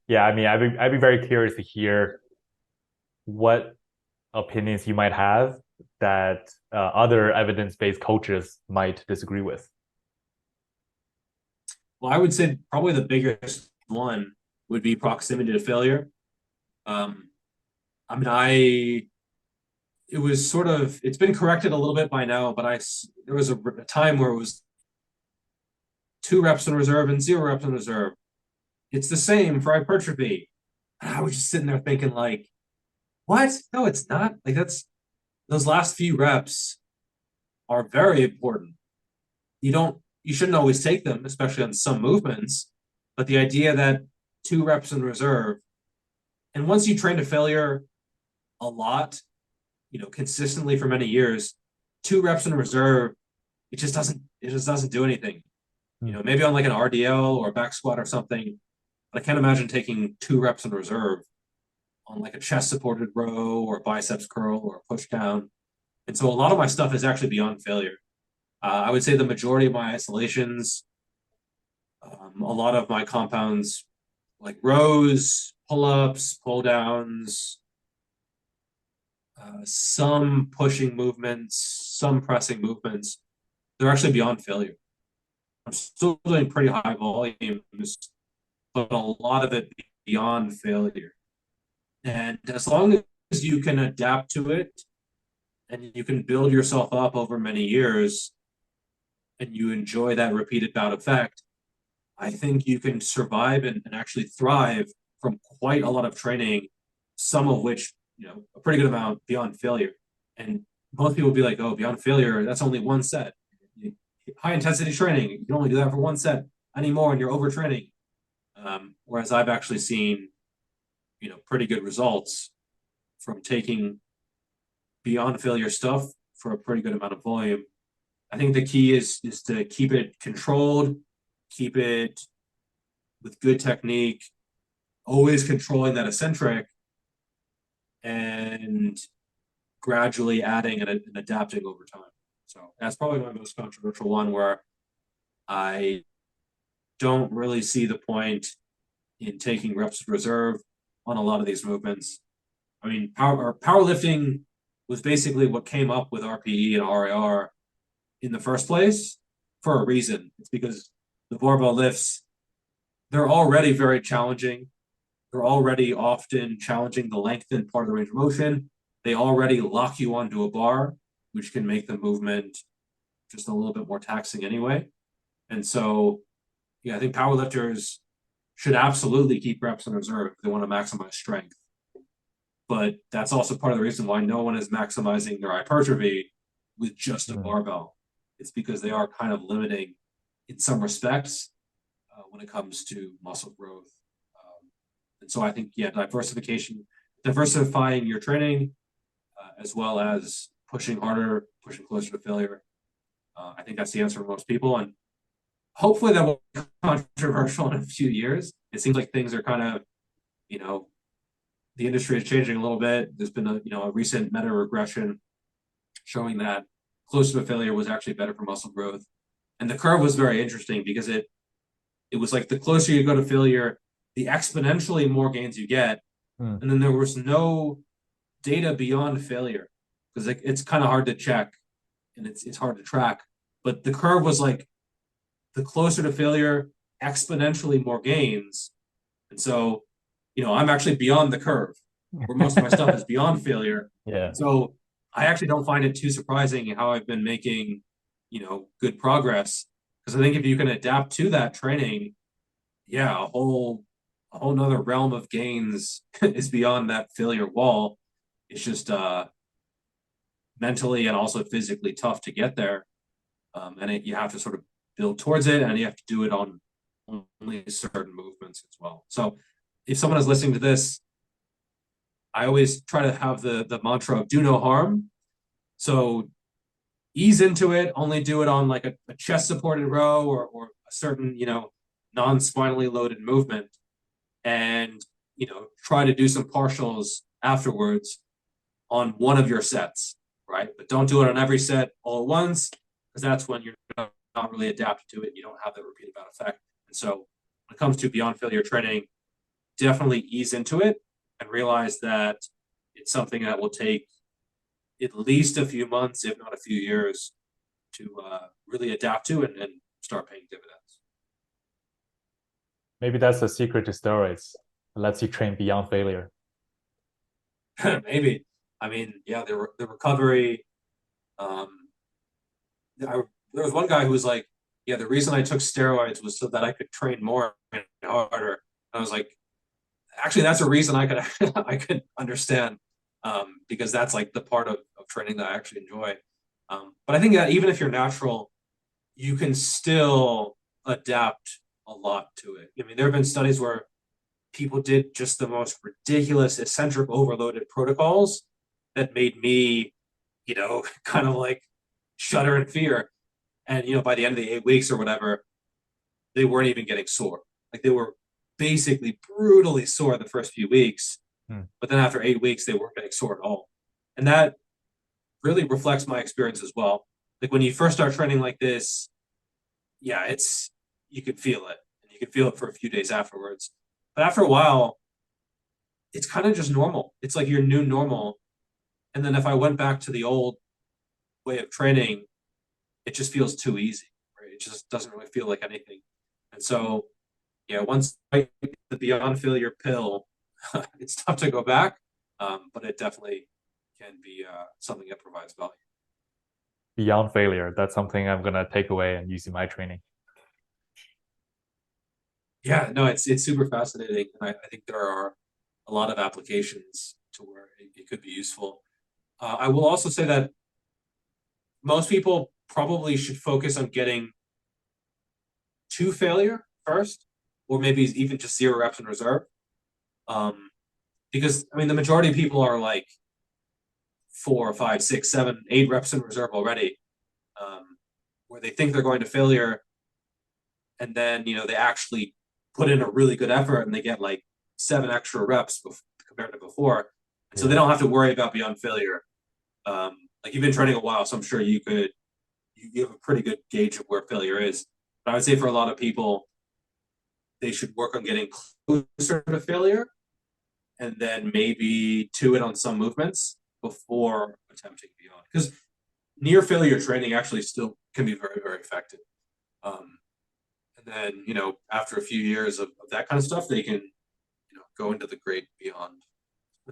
Yeah, I mean, I'd be very curious to hear what opinions you might have that other evidence-based coaches might disagree with. Well, I would say probably the biggest one would be proximity to failure. Um, I mean, it was sort of, it's been corrected a little bit by now, but there was a time where it was 2 reps in reserve and 0 reps in reserve. It's the same for hypertrophy. And I was just sitting there thinking, like, what? No, it's not. Like, those last few reps are very important. You shouldn't always take them, especially on some movements. But the idea that 2 reps in reserve, and once you train to failure a lot, consistently for many years, 2 reps in reserve, it just doesn't do anything. Hmm. Maybe on like an RDL or a back squat or something, but I can't imagine taking 2 reps in reserve on like a chest supported row or a biceps curl or a push down. And so a lot of my stuff is actually beyond failure. I would say the majority of my isolations, a lot of my compounds, like rows, pull ups, pull downs, some pushing movements, some pressing movements, they're actually beyond failure. I'm still doing pretty high volumes, but a lot of it beyond failure. And as long as you can adapt to it and you can build yourself up over many years and you enjoy that repeated bout effect, I think you can survive and actually thrive from quite a lot of training, some of which, a pretty good amount beyond failure. And most people will be like, oh, beyond failure, that's only 1 set. High intensity training, you can only do that for 1 set anymore and you're overtraining. Whereas I've actually seen, pretty good results from taking beyond failure stuff for a pretty good amount of volume. I think the key is to keep it controlled, keep it with good technique, always controlling that eccentric, and gradually adding and adapting over time. So that's probably my most controversial one where I don't really see the point in taking reps of reserve on a lot of these movements. I mean, powerlifting was basically what came up with RPE and RIR in the first place for a reason. It's because the barbell lifts, they're already very challenging. They're already often challenging the lengthened part of the range of motion. They already lock you onto a bar, which can make the movement just a little bit more taxing anyway. And so, yeah, I think powerlifters should absolutely keep reps in reserve if they want to maximize strength. But that's also part of the reason why no one is maximizing their hypertrophy with just a Hmm. barbell. It's because they are kind of limiting in some respects when it comes to muscle growth. And so I think, yeah, diversifying your training, as well as pushing harder, pushing closer to failure. I think that's the answer for most people. And hopefully that will be controversial in a few years. It seems like things are kind of, you know, the industry is changing a little bit. There's been a recent meta regression showing that closer to failure was actually better for muscle growth. And the curve was very interesting because it was like the closer you go to failure, the exponentially more gains you get. Hmm. And then there was no data beyond failure because it's kind of hard to check and it's hard to track. But the curve was like the closer to failure, exponentially more gains. And so, I'm actually beyond the curve where most of my stuff is beyond failure. Yeah. And so I actually don't find it too surprising how I've been making, good progress. Because I think if you can adapt to that training, yeah, a whole nother realm of gains is beyond that failure wall. It's just mentally and also physically tough to get there. You have to sort of build towards it and you have to do it on only certain movements as well. So if someone is listening to this, I always try to have the mantra of do no harm. So ease into it, only do it on like a chest supported row or a certain, non-spinally loaded movement. And, try to do some partials afterwards on one of your sets, right? But don't do it on every set all at once, because that's when you're not really adapted to it. You don't have that repeated bout effect. And so when it comes to beyond failure training, definitely ease into it and realize that it's something that will take at least a few months, if not a few years, to really adapt to and start paying dividends. Maybe that's the secret to steroids. It lets you train beyond failure. Maybe. I mean, yeah, the recovery. Um, there was one guy who was like, "Yeah, the reason I took steroids was so that I could train more and harder." And I was like, "Actually, that's a reason I could I could understand, because that's like the part of training that I actually enjoy." But I think that even if you're natural, you can still adapt a lot to it. I mean, there have been studies where people did just the most ridiculous, eccentric, overloaded protocols that made me, kind of like shudder in fear. And, by the end of the 8 weeks or whatever, they weren't even getting sore. Like they were basically brutally sore the first few weeks. But then after 8 weeks, they weren't getting sore at all. And that really reflects my experience as well. Like when you first start training like this, yeah, you could feel it. And you could feel it for a few days afterwards. But after a while, it's kind of just normal. It's like your new normal. And then if I went back to the old way of training, it just feels too easy, right? It just doesn't really feel like anything. And so, yeah, once I get the beyond failure pill, it's tough to go back, but it definitely can be something that provides value. Beyond failure, that's something I'm gonna take away and use in my training. Yeah, no, it's super fascinating, and I think there are a lot of applications to where it could be useful. I will also say that most people probably should focus on getting to failure first, or maybe even just 0 reps in reserve. Because I mean, the majority of people are like 4, 5, 6, 7, 8 reps in reserve already, where they think they're going to failure, and then they actually put in a really good effort and they get like 7 extra reps compared to before, and so they don't have to worry about beyond failure. Like you've been training a while, so I'm sure you have a pretty good gauge of where failure is. But I would say for a lot of people, they should work on getting closer to failure and then maybe to it on some movements before attempting beyond. Because near failure training actually still can be very, very effective. And then, after a few years of that kind of stuff, they can, go into the great beyond.